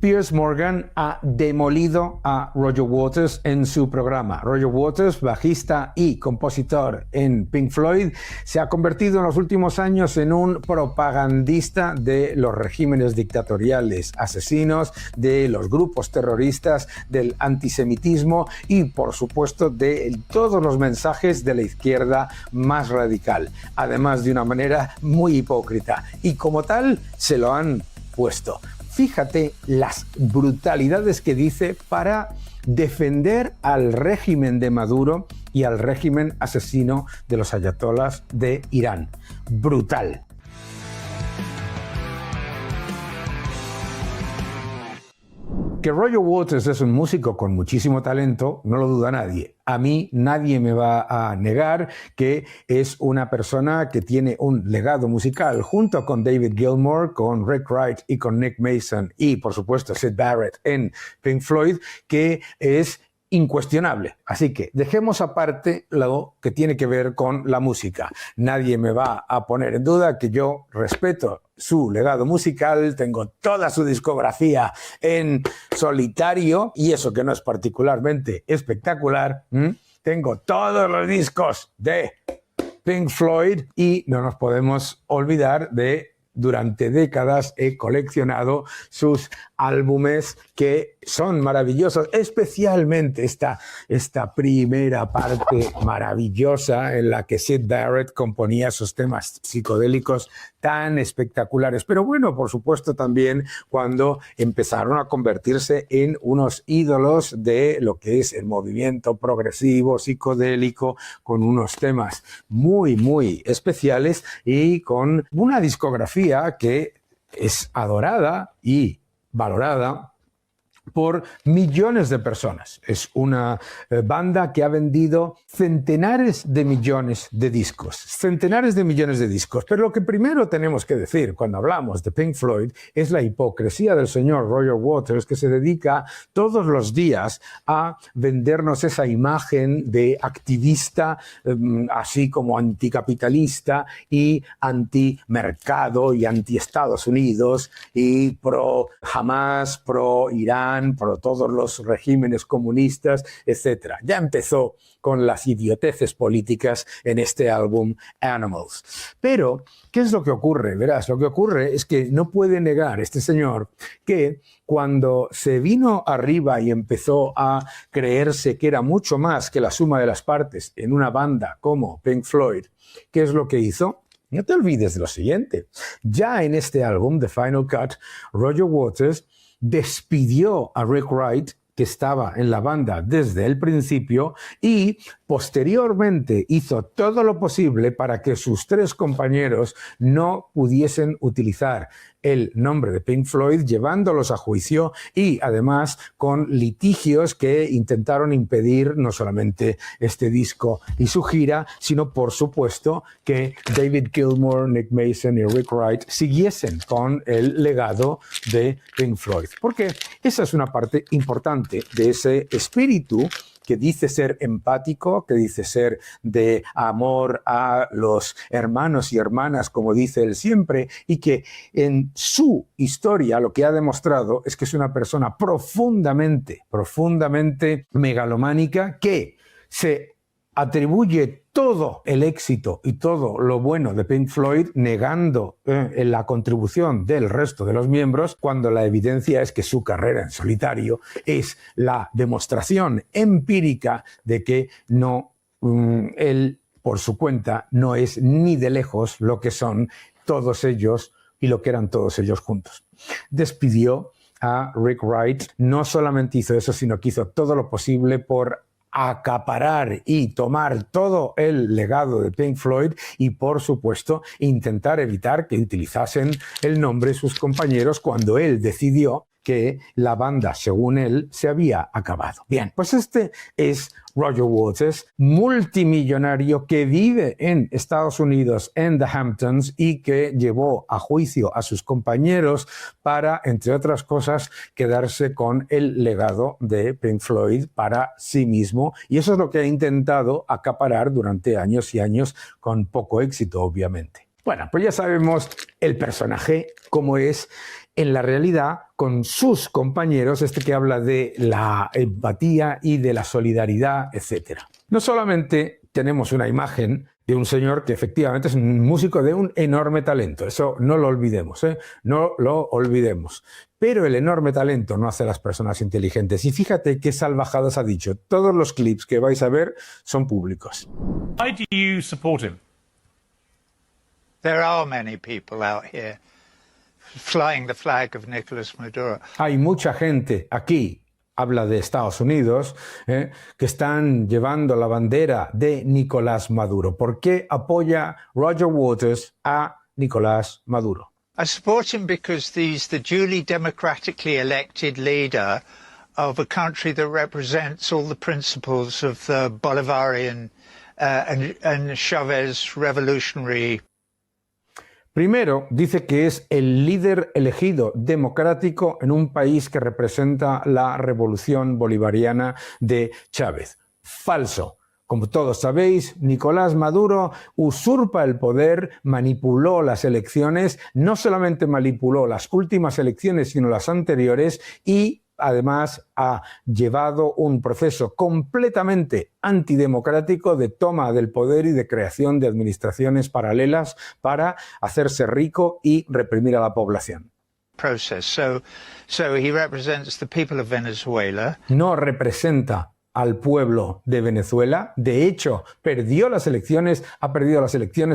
Piers Morgan ha demolido a Roger Waters en su programa. Roger Waters, bajista y compositor en Pink Floyd, se ha convertido en los últimos años en un propagandista de los regímenes dictatoriales, asesinos, de los grupos terroristas, del antisemitismo y, por supuesto, de todos los mensajes de la izquierda más radical, además de una manera muy hipócrita. Y como tal, se lo han puesto. Fíjate las brutalidades que dice para defender al régimen de Maduro y al régimen asesino de los ayatolás de Irán. Brutal. Que Roger Waters es un músico con muchísimo talento, no lo duda nadie. A mí nadie me va a negar que es una persona que tiene un legado musical junto con David Gilmour, con Rick Wright y con Nick Mason y, por supuesto, Syd Barrett en Pink Floyd, que es incuestionable. Así que dejemos aparte lo que tiene que ver con la música. Nadie me va a poner en duda que yo respeto su legado musical, tengo toda su discografía en solitario y eso que no es particularmente espectacular. Tengo todos los discos de Pink Floyd y no nos podemos olvidar de durante décadas he coleccionado sus álbumes que son maravillosos, especialmente esta primera parte maravillosa en la que Syd Barrett componía sus temas psicodélicos tan espectaculares. Pero bueno, por supuesto también cuando empezaron a convertirse en unos ídolos de lo que es el movimiento progresivo, psicodélico, con unos temas muy, muy especiales y con una discografía que es adorada y valorada por millones de personas. Es una banda que ha vendido centenares de millones de discos. Pero lo que primero tenemos que decir cuando hablamos de Pink Floyd es la hipocresía del señor Roger Waters, que se dedica todos los días a vendernos esa imagen de activista, así como anticapitalista y antimercado y anti-Estados Unidos y pro Hamas, pro Irán, por todos los regímenes comunistas, etc. Ya empezó con las idioteces políticas en este álbum Animals. Pero, ¿qué es lo que ocurre? Verás, lo que ocurre es que no puede negar este señor que cuando se vino arriba y empezó a creerse que era mucho más que la suma de las partes en una banda como Pink Floyd, ¿qué es lo que hizo? No te olvides de lo siguiente. Ya en este álbum, The Final Cut, Roger Waters despidió a Rick Wright, que estaba en la banda desde el principio, y posteriormente hizo todo lo posible para que sus tres compañeros no pudiesen utilizar el nombre de Pink Floyd, llevándolos a juicio y además con litigios que intentaron impedir no solamente este disco y su gira, sino por supuesto que David Gilmour, Nick Mason y Rick Wright siguiesen con el legado de Pink Floyd. Porque esa es una parte importante de ese espíritu que dice ser empático, que dice ser de amor a los hermanos y hermanas, como dice él siempre, y que en su historia lo que ha demostrado es que es una persona profundamente megalománica, que se atribuye todo el éxito y todo lo bueno de Pink Floyd negando la contribución del resto de los miembros, cuando la evidencia es que su carrera en solitario es la demostración empírica de que él por su cuenta no es ni de lejos lo que son todos ellos y lo que eran todos ellos juntos. Despidió a Rick Wright, no solamente hizo eso, sino que hizo todo lo posible por acaparar y tomar todo el legado de Pink Floyd y, por supuesto, intentar evitar que utilizasen el nombre de sus compañeros cuando él decidió que la banda, según él, se había acabado. Bien, pues este es Roger Waters, multimillonario que vive en Estados Unidos, en The Hamptons, y que llevó a juicio a sus compañeros para, entre otras cosas, quedarse con el legado de Pink Floyd para sí mismo. Y eso es lo que ha intentado acaparar durante años y años, con poco éxito, obviamente. Bueno, pues ya sabemos el personaje, cómo es, en la realidad con sus compañeros, este que habla de la empatía y de la solidaridad, etc. No solamente tenemos una imagen de un señor que efectivamente es un músico de un enorme talento, eso no lo olvidemos, no lo olvidemos. Pero el enorme talento no hace a las personas inteligentes. Y fíjate qué salvajadas ha dicho. Todos los clips que vais a ver son públicos. Why do you support him? There are many people out here flying the flag of Nicolas Maduro. Hay mucha gente aquí, habla de Estados Unidos, que están llevando la bandera de Nicolás Maduro. ¿Por qué apoya Roger Waters a Nicolás Maduro? I support him because he's the duly democratically elected leader of a country that represents all the principles of the Bolivarian and Chavez revolutionary. Primero, dice que es el líder elegido democrático en un país que representa la revolución bolivariana de Chávez. Falso. Como todos sabéis, Nicolás Maduro usurpa el poder, manipuló las elecciones, no solamente manipuló las últimas elecciones, sino las anteriores, y además ha llevado un proceso completamente antidemocrático de toma del poder y de creación de administraciones paralelas para hacerse rico y reprimir a la población. So he represents the people of Venezuela. No representa al pueblo de Venezuela. De hecho, ha perdido las elecciones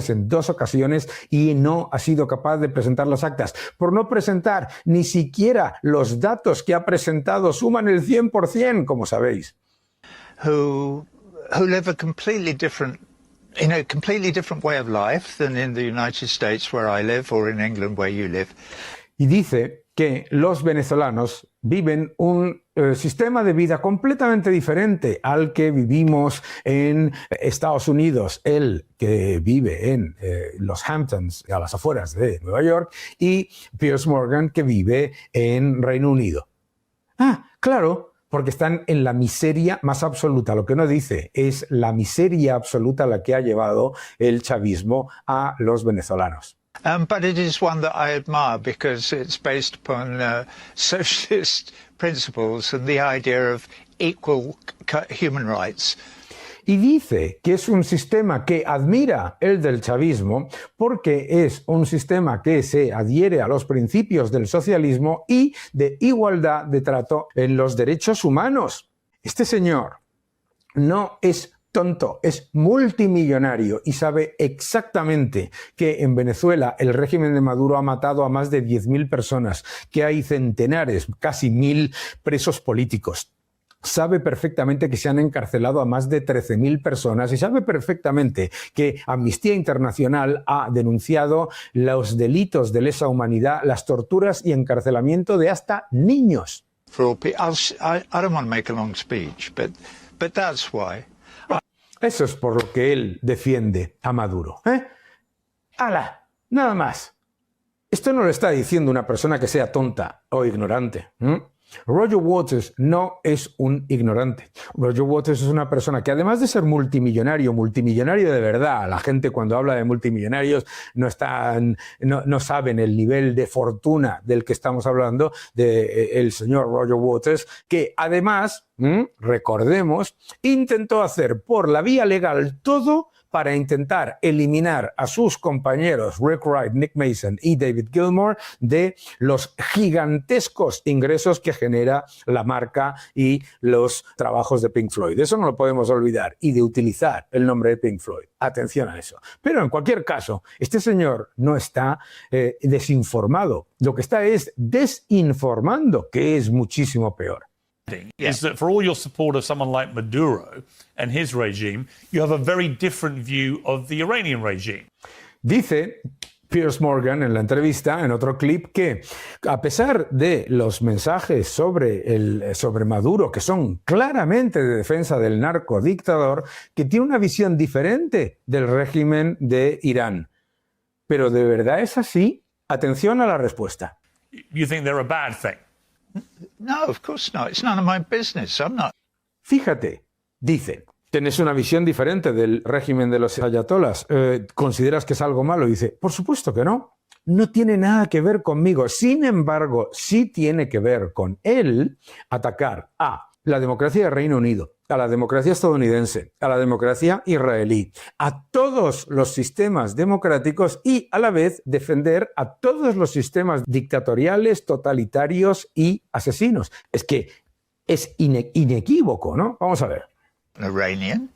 en 2 ocasiones y no ha sido capaz de presentar las actas. Por no presentar ni siquiera los datos que ha presentado suman el 100%, como sabéis. Who live a completely different way of life than in the United States where I live or in England where you live. Y dice que los venezolanos viven un sistema de vida completamente diferente al que vivimos en Estados Unidos. Él, que vive en los Hamptons, a las afueras de Nueva York, y Piers Morgan, que vive en Reino Unido. Ah, claro, porque están en la miseria más absoluta. Lo que no dice es la miseria absoluta a la que ha llevado el chavismo a los venezolanos. But it is one that I admire because it's based upon socialist principles and the idea of equal human rights. Y dice que es un sistema que admira el del chavismo porque es un sistema que se adhiere a los principios del socialismo y de igualdad de trato en los derechos humanos. Este señor no es tonto, es multimillonario y sabe exactamente que en Venezuela el régimen de Maduro ha matado a más de 10.000 personas, que hay centenares, casi 1.000 presos políticos. Sabe perfectamente que se han encarcelado a más de 13.000 personas y sabe perfectamente que Amnistía Internacional ha denunciado los delitos de lesa humanidad, las torturas y encarcelamiento de hasta niños. I don't want to make a long speech, but that's why. Eso es por lo que él defiende a Maduro. ¡Hala! Nada más. Esto no lo está diciendo una persona que sea tonta o ignorante. Roger Waters no es un ignorante. Roger Waters es una persona que, además de ser multimillonario de verdad, la gente cuando habla de multimillonarios no saben el nivel de fortuna del que estamos hablando, del señor Roger Waters, que además, recordemos, intentó hacer por la vía legal todo para intentar eliminar a sus compañeros Rick Wright, Nick Mason y David Gilmour de los gigantescos ingresos que genera la marca y los trabajos de Pink Floyd. Eso no lo podemos olvidar, y de utilizar el nombre de Pink Floyd. Atención a eso. Pero en cualquier caso, este señor no está desinformado. Lo que está es desinformando, que es muchísimo peor. Is that for all your support of someone like Maduro and his regime, you have a very different view of the Iranian regime. Dice Piers Morgan en la entrevista, en otro clip, que a pesar de los mensajes sobre Maduro, que son claramente de defensa del narcodictador, que tiene una visión diferente del régimen de Irán. ¿Pero de verdad es así? Atención a la respuesta. You think they're a bad thing? No, of course not. It's none of my business. I'm not. Fíjate, dice, ¿tienes una visión diferente del régimen de los ayatolás? ¿Consideras que es algo malo? Dice, por supuesto que no. no tiene nada que ver conmigo. Sin embargo, sí tiene que ver con él atacar a la democracia del Reino Unido, a la democracia estadounidense, a la democracia israelí, a todos los sistemas democráticos y a la vez defender a todos los sistemas dictatoriales, totalitarios y asesinos. Es que es inequívoco, ¿no? Vamos a ver. Iranian.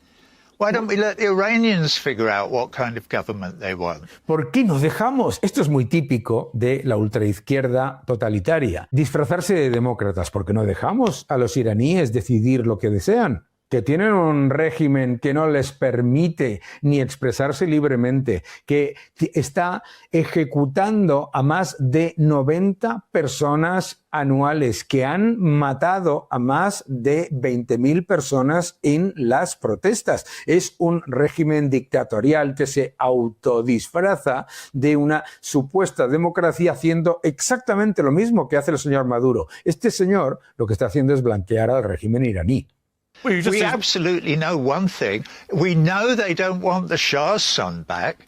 Why don't we let the Iranians figure out what kind of government they want? ¿Por qué nos dejamos? Esto es muy típico de la ultraizquierda totalitaria. Disfrazarse de demócratas, porque no dejamos a los iraníes decidir lo que desean. Que tienen un régimen que no les permite ni expresarse libremente, que está ejecutando a más de 90 personas anuales, que han matado a más de 20.000 personas en las protestas. Es un régimen dictatorial que se autodisfraza de una supuesta democracia haciendo exactamente lo mismo que hace el señor Maduro. Este señor lo que está haciendo es blanquear al régimen iraní. We absolutely know one thing. We know they don't want the Shah's son back.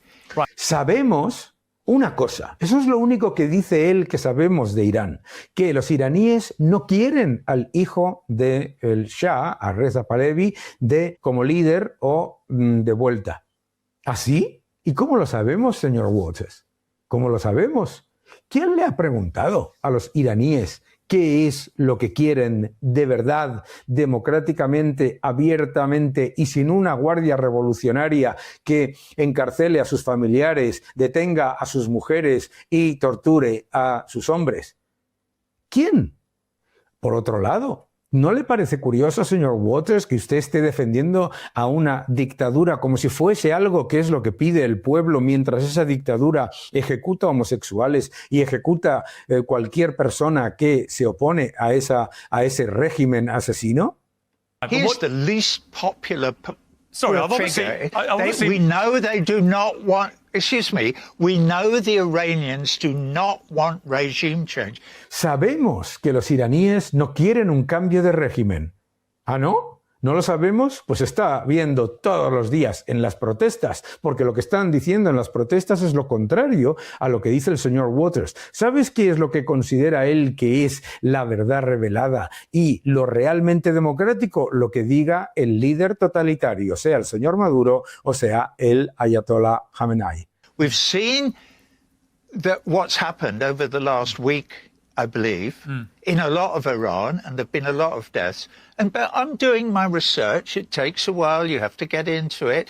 Sabemos una cosa, eso es lo único que dice él que sabemos de Irán, que los iraníes no quieren al hijo del Shah, a Reza Pahlavi, como líder o de vuelta. ¿Así? ¿Y cómo lo sabemos, señor Waters? ¿Cómo lo sabemos? ¿Quién le ha preguntado a los iraníes qué es lo que quieren de verdad, democráticamente, abiertamente y sin una guardia revolucionaria que encarcele a sus familiares, detenga a sus mujeres y torture a sus hombres? ¿Quién? Por otro lado, ¿no le parece curioso, señor Waters, que usted esté defendiendo a una dictadura como si fuese algo que es lo que pide el pueblo, mientras esa dictadura ejecuta homosexuales y ejecuta cualquier persona que se opone a ese régimen asesino? He's the least popular Sorry, I've figure. obviously We know they do not want. Excuse me. We know the Iranians do not want regime change. Sabemos que los iraníes no quieren un cambio de régimen. ¿Ah, no? ¿No lo sabemos? Pues está viendo todos los días en las protestas, porque lo que están diciendo en las protestas es lo contrario a lo que dice el señor Waters. ¿Sabes qué es lo que considera él que es la verdad revelada y lo realmente democrático? Lo que diga el líder totalitario, sea el señor Maduro o sea el Ayatollah Khamenei. We've seen that what's happened over the last week, I believe, in a lot of Iran, and there've been a lot of deaths. But I'm doing my research. It takes a while. You have to get into it.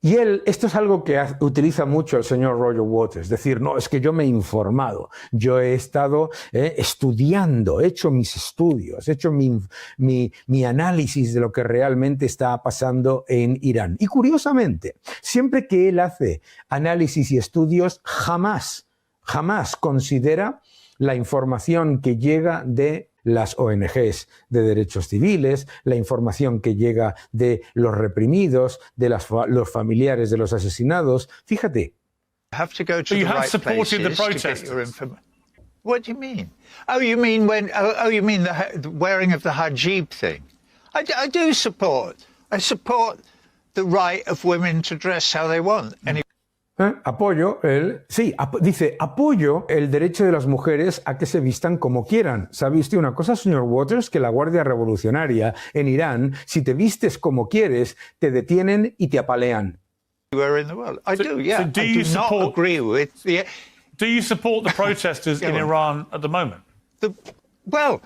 Y esto es algo que utiliza mucho el señor Roger Waters, decir, no, es que yo me he informado, yo he estado estudiando, he hecho mis estudios, he hecho mi análisis de lo que realmente está pasando en Irán. Y curiosamente, siempre que él hace análisis y estudios, jamás considera la información que llega de las ONGs de derechos civiles, la información que llega de los reprimidos, de los familiares de los asesinados. Fíjate. Have to go to the right supported the places to get protesters. your information. What do you mean? Oh, you mean you mean the wearing of the hijab thing? I do support. I support the right of women to dress how they want. Dice, apoyo el derecho de las mujeres a que se vistan como quieran. ¿Sabe usted una cosa, señor Waters? Que la Guardia Revolucionaria en Irán, si te vistes como quieres, te detienen y te apalean. In the world. I do, yeah. So do I you do not agree with the... Do you support the protesters in Iran at the moment? Well,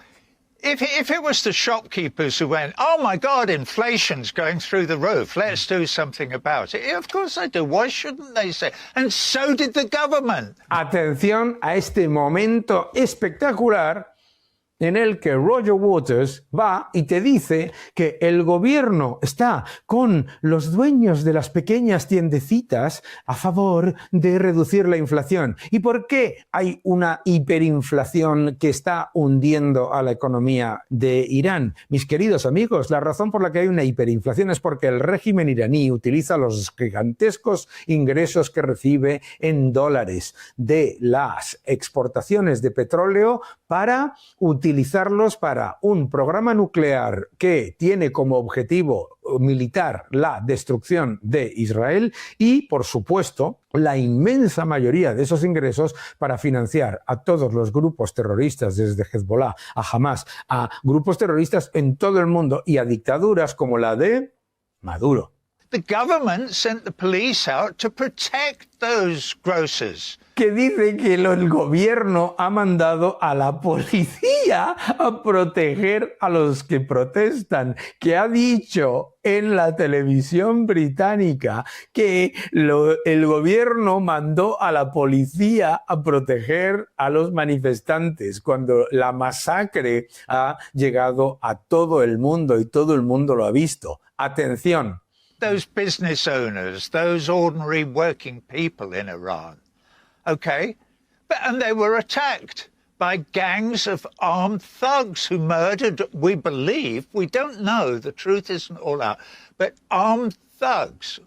if it was the shopkeepers who went, oh my God, inflation's going through the roof, let's do something about it. Of course I do. Why shouldn't they say? And so did the government. Atención a este momento espectacular en el que Roger Waters va y te dice que el gobierno está con los dueños de las pequeñas tiendecitas a favor de reducir la inflación. ¿Y por qué hay una hiperinflación que está hundiendo a la economía de Irán? Mis queridos amigos, la razón por la que hay una hiperinflación es porque el régimen iraní utiliza los gigantescos ingresos que recibe en dólares de las exportaciones de petróleo para utilizar utilizarlos para un programa nuclear que tiene como objetivo militar la destrucción de Israel y, por supuesto, la inmensa mayoría de esos ingresos para financiar a todos los grupos terroristas, desde Hezbollah a Hamas, a grupos terroristas en todo el mundo y a dictaduras como la de Maduro. The government sent the police out to protect those grocers. Que dice que el gobierno ha mandado a la policía a proteger a los que protestan, que ha dicho en la televisión británica que el gobierno mandó a la policía a proteger a los manifestantes cuando la masacre ha llegado a todo el mundo y todo el mundo lo ha visto. Atención. Those business owners, those ordinary working people in Iran, okay? And they were attacked by gangs of armed thugs who murdered, we believe, we don't know, the truth isn't all out, but armed thugs,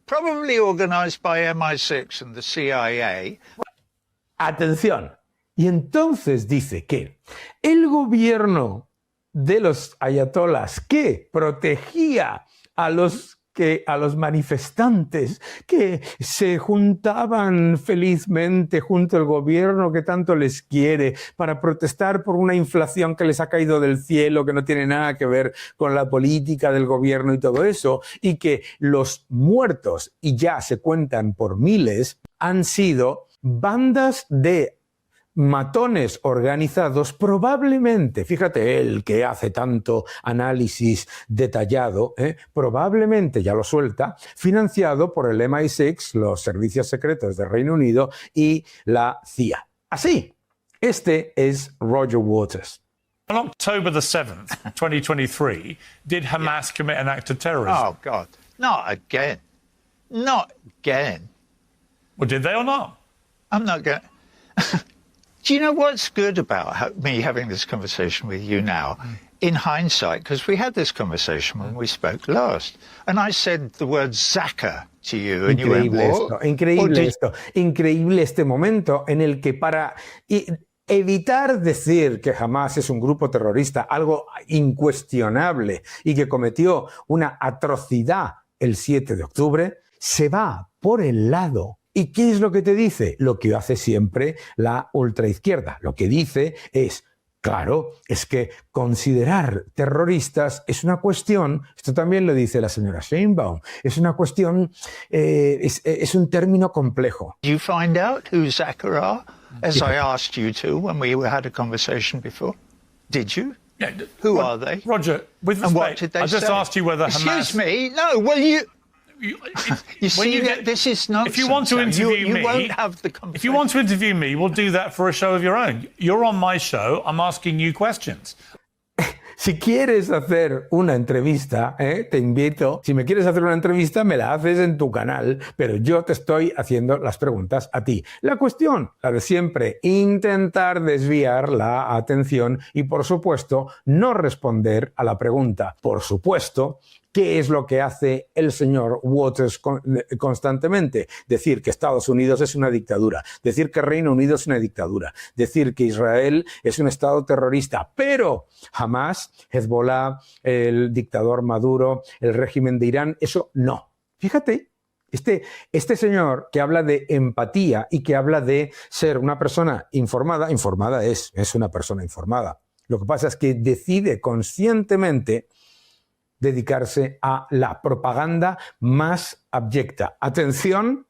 probably organized by MI6 and the CIA. Atención. Y entonces dice que el gobierno de los ayatolás que protegía a los manifestantes que se juntaban felizmente junto al gobierno que tanto les quiere para protestar por una inflación que les ha caído del cielo, que no tiene nada que ver con la política del gobierno y todo eso, y que los muertos, y ya se cuentan por miles, han sido bandas de matones organizados, probablemente, fíjate él que hace tanto análisis detallado, probablemente, ya lo suelta, financiado por el MI6, los servicios secretos del Reino Unido y la CIA. Así, este es Roger Waters. On October the 7th, 2023, did Hamas commit an act of terrorism? Oh, God, not again. Not again. Well, did they or not? I'm not going to... Do you know what's good about me having this conversation with you now, in hindsight? Because we had this conversation when we spoke last, and I said the word Zaka to you, and you went, what? Increíble este momento en el que para evitar decir que Hamas es un grupo terrorista, algo incuestionable y que cometió una atrocidad el 7 de octubre, se va por el lado. ¿Y qué es lo que te dice? Lo que hace siempre la ultraizquierda. Lo que dice es, claro, es que considerar terroristas es una cuestión, esto también lo dice la señora Sheinbaum, es una cuestión, es un término complejo. Did you find out who Zaka are, as I asked you to when we had a conversation before? Did you? Yeah, who are they? Roger, with And what respect, did they I just say? asked you whether Hamas... Excuse me, no, well, you When see, this is nonsense. If you want to interview you me, won't have the conversation. if you want to interview me, we'll do that for a show of your own. You're on my show. I'm asking you questions. Si quieres hacer una entrevista, te invito. Si me quieres hacer una entrevista, me la haces en tu canal, pero yo te estoy haciendo las preguntas a ti. La cuestión, la de siempre, intentar desviar la atención y, por supuesto, no responder a la pregunta. Por supuesto, ¿qué es lo que hace el señor Waters constantemente? Decir que Estados Unidos es una dictadura, decir que Reino Unido es una dictadura, decir que Israel es un estado terrorista, pero Hamas, Hezbollah, el dictador Maduro, el régimen de Irán, eso no. Fíjate, este señor que habla de empatía y que habla de ser una persona informada, informada es una persona informada. Lo que pasa es que decide conscientemente dedicarse a la propaganda más abyecta. Atención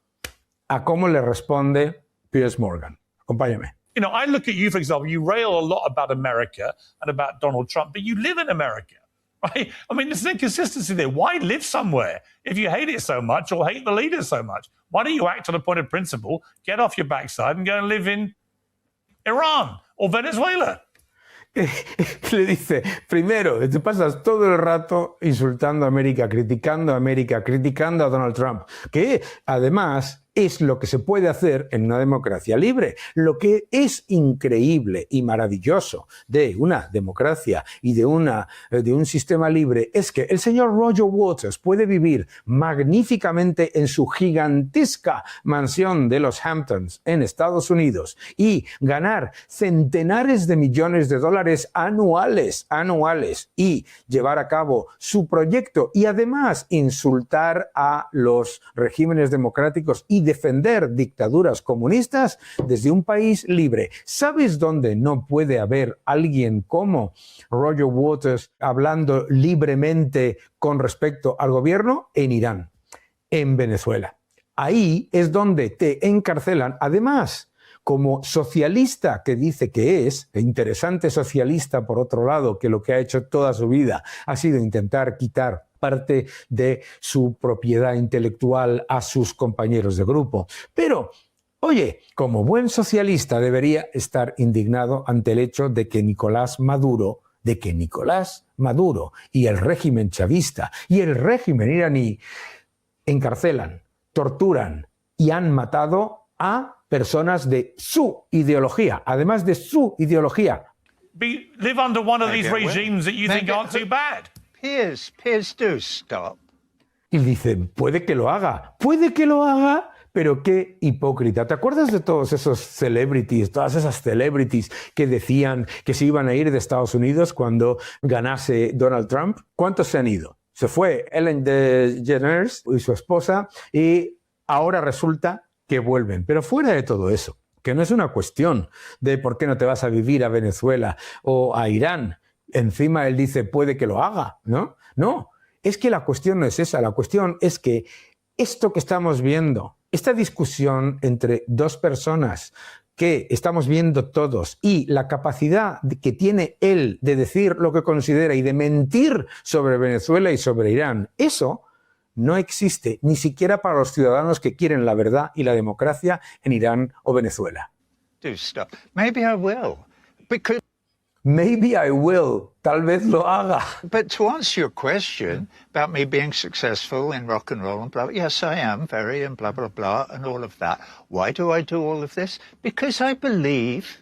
a cómo le responde Piers Morgan. Acompáñame. You know, I look at you, for example, you rail a lot about America and about Donald Trump, but you live in America, right? I mean, there's an inconsistency there. Why live somewhere if you hate it so much or hate the leaders so much? Why don't you act on a point of principle, get off your backside and go and live in Iran or Venezuela? Le dice, primero, te pasas todo el rato insultando a América, criticando a Donald Trump, que además es lo que se puede hacer en una democracia libre. Lo que es increíble y maravilloso de una democracia y de un sistema libre es que el señor Roger Waters puede vivir magníficamente en su gigantesca mansión de los Hamptons en Estados Unidos y ganar centenares de millones de dólares anuales y llevar a cabo su proyecto y además insultar a los regímenes democráticos y defender dictaduras comunistas desde un país libre. ¿Sabes dónde no puede haber alguien como Roger Waters hablando libremente con respecto al gobierno? En Irán, en Venezuela. Ahí es donde te encarcelan, además, como socialista que dice que es, interesante socialista por otro lado, que lo que ha hecho toda su vida ha sido intentar quitar parte de su propiedad intelectual a sus compañeros de grupo. Pero, oye, como buen socialista debería estar indignado ante el hecho de que Nicolás Maduro y el régimen chavista y el régimen iraní encarcelan, torturan y han matado a personas de su ideología, además de su ideología. Live under one of these regimes that you think aren't too bad. Peers do stop. Y dice, puede que lo haga, pero qué hipócrita. ¿Te acuerdas de todos esos celebrities, todas esas celebrities que decían que se iban a ir de Estados Unidos cuando ganase Donald Trump? ¿Cuántos se han ido? Se fue Ellen DeGeneres y su esposa y ahora resulta que vuelven. Pero fuera de todo eso, que no es una cuestión de por qué no te vas a vivir a Venezuela o a Irán. Encima él dice, puede que lo haga, ¿no? No, es que la cuestión no es esa. La cuestión es que esto que estamos viendo, esta discusión entre dos personas que estamos viendo todos y la capacidad que tiene él de decir lo que considera y de mentir sobre Venezuela y sobre Irán, eso no existe ni siquiera para los ciudadanos que quieren la verdad y la democracia en Irán o Venezuela. Do stop. Maybe I will. Because Maybe I will. Tal vez lo haga. But to answer your question about me being successful in rock and roll and blah, yes, I am very and blah, blah, blah, and all of that. Why do I do all of this? Because I believe,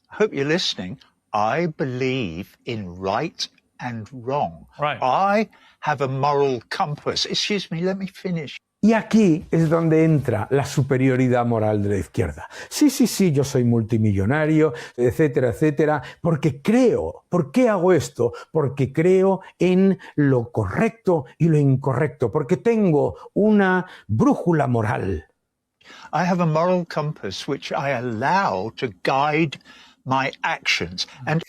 I hope you're listening, I believe in right and wrong. Right. I have a moral compass. Excuse me, let me finish. Y aquí es donde entra la superioridad moral de la izquierda. Sí, yo soy multimillonario, etcétera, etcétera, porque creo. ¿Por qué hago esto? Porque creo en lo correcto y lo incorrecto, porque tengo una brújula moral. I have a moral compass which I allow to guide my actions. And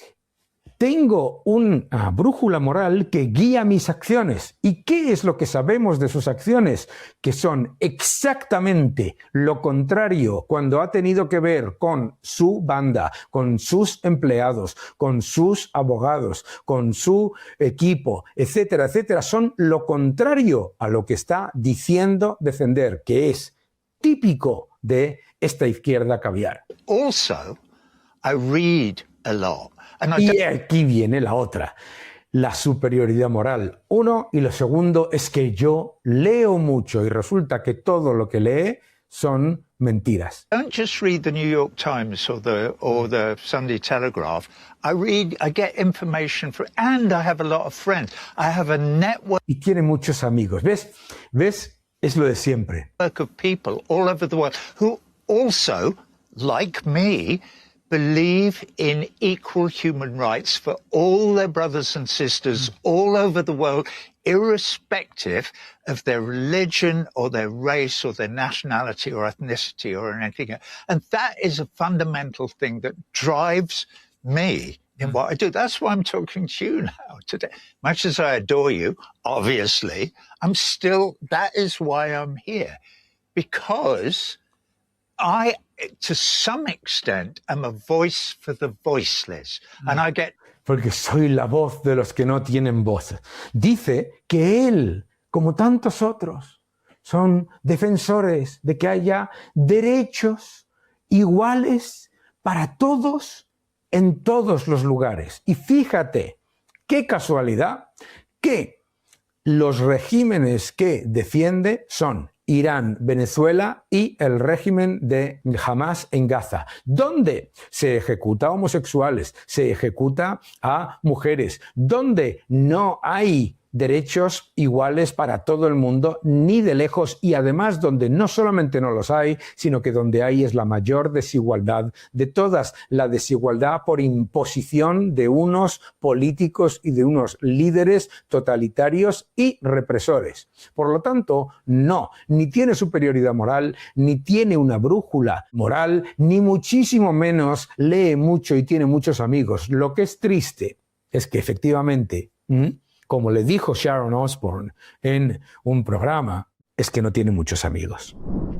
Tengo una brújula moral que guía mis acciones. ¿Y qué es lo que sabemos de sus acciones? Que son exactamente lo contrario cuando ha tenido que ver con su banda, con sus empleados, con sus abogados, con su equipo, etcétera, etcétera. Son lo contrario a lo que está diciendo defender, que es típico de esta izquierda caviar. also, I read a lot. And Y aquí viene la otra, la superioridad moral. Uno, y lo segundo es que yo leo mucho y resulta que todo lo que lee son mentiras. don't just read the New York Times or the Sunday Telegraph. I get information from, and I have a lot of friends. I have a network Y tiene muchos amigos. ¿Ves? Es lo de siempre. of people all over the world who also, like me, believe in equal human rights for all their brothers and sisters all over the world, irrespective of their religion or their race or their nationality or ethnicity or anything else. And that is a fundamental thing that drives me in what I do. That's why I'm talking to you now today. Much as I adore you, obviously, that is why I'm here. Because I, to some extent, am a voice for the voiceless. And I get Porque soy la voz de los que no tienen voz. Dice que él, como tantos otros, son defensores de que haya derechos iguales para todos en todos los lugares. Y fíjate, qué casualidad que los regímenes que defiende son Irán, Venezuela y el régimen de Hamas en Gaza, donde se ejecuta a homosexuales, se ejecuta a mujeres, donde no hay derechos iguales para todo el mundo, ni de lejos, y además donde no solamente no los hay, sino que donde hay es la mayor desigualdad de todas, la desigualdad por imposición de unos políticos y de unos líderes totalitarios y represores. Por lo tanto, no, ni tiene superioridad moral, ni tiene una brújula moral, ni muchísimo menos lee mucho y tiene muchos amigos. Lo que es triste es que efectivamente, como le dijo Sharon Osbourne en un programa, es que no tiene muchos amigos.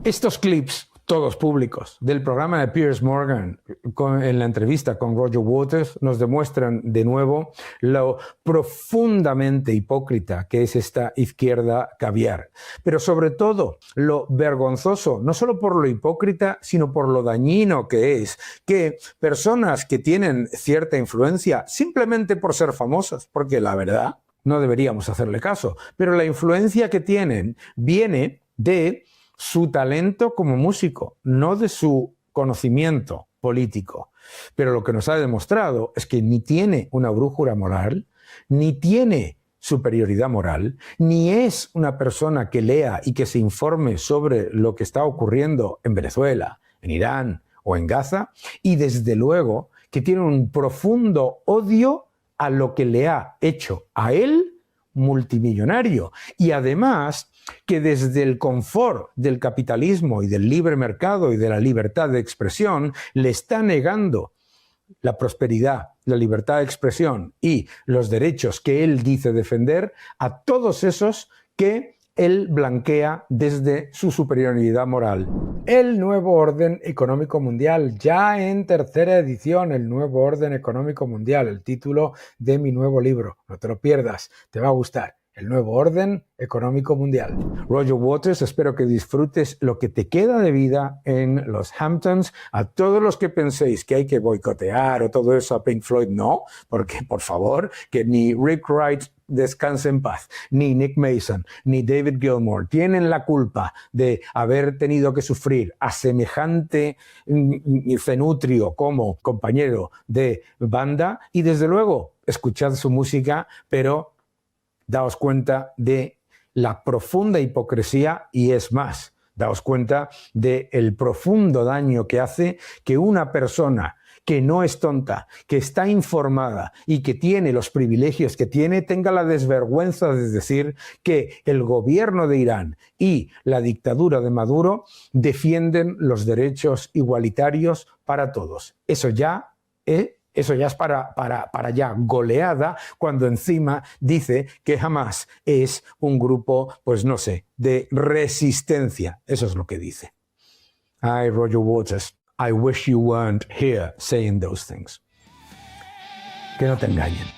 Estos clips, todos públicos, del programa de Piers Morgan en la entrevista con Roger Waters, nos demuestran de nuevo lo profundamente hipócrita que es esta izquierda caviar. Pero sobre todo, lo vergonzoso, no solo por lo hipócrita, sino por lo dañino que es que personas que tienen cierta influencia, simplemente por ser famosas, porque la verdad, no deberíamos hacerle caso, pero la influencia que tienen viene de su talento como músico, no de su conocimiento político. Pero lo que nos ha demostrado es que ni tiene una brújula moral, ni tiene superioridad moral, ni es una persona que lea y que se informe sobre lo que está ocurriendo en Venezuela, en Irán o en Gaza, y desde luego que tiene un profundo odio a lo que le ha hecho a él multimillonario. Y además que desde el confort del capitalismo y del libre mercado y de la libertad de expresión le está negando la prosperidad, la libertad de expresión y los derechos que él dice defender a todos esos que él blanquea desde su superioridad moral. El nuevo orden económico mundial, ya en tercera edición, el nuevo orden económico mundial, el título de mi nuevo libro. No te lo pierdas, te va a gustar. El nuevo orden económico mundial. Roger Waters, espero que disfrutes lo que te queda de vida en los Hamptons. A todos los que penséis que hay que boicotear o todo eso a Pink Floyd, no, porque por favor, que ni Rick Wright descanse en paz, ni Nick Mason, ni David Gilmour tienen la culpa de haber tenido que sufrir a semejante cenutrio como compañero de banda, y desde luego escuchad su música, pero daos cuenta de la profunda hipocresía y es más, daos cuenta del profundo daño que hace que una persona que no es tonta, que está informada y que tiene los privilegios que tiene, tenga la desvergüenza de decir que el gobierno de Irán y la dictadura de Maduro defienden los derechos igualitarios para todos. Eso ya es para ya goleada, cuando encima dice que Hamas es un grupo, pues no sé, de resistencia. Eso es lo que dice. Ay, Roger Waters, I wish you weren't here saying those things. Que no te engañen.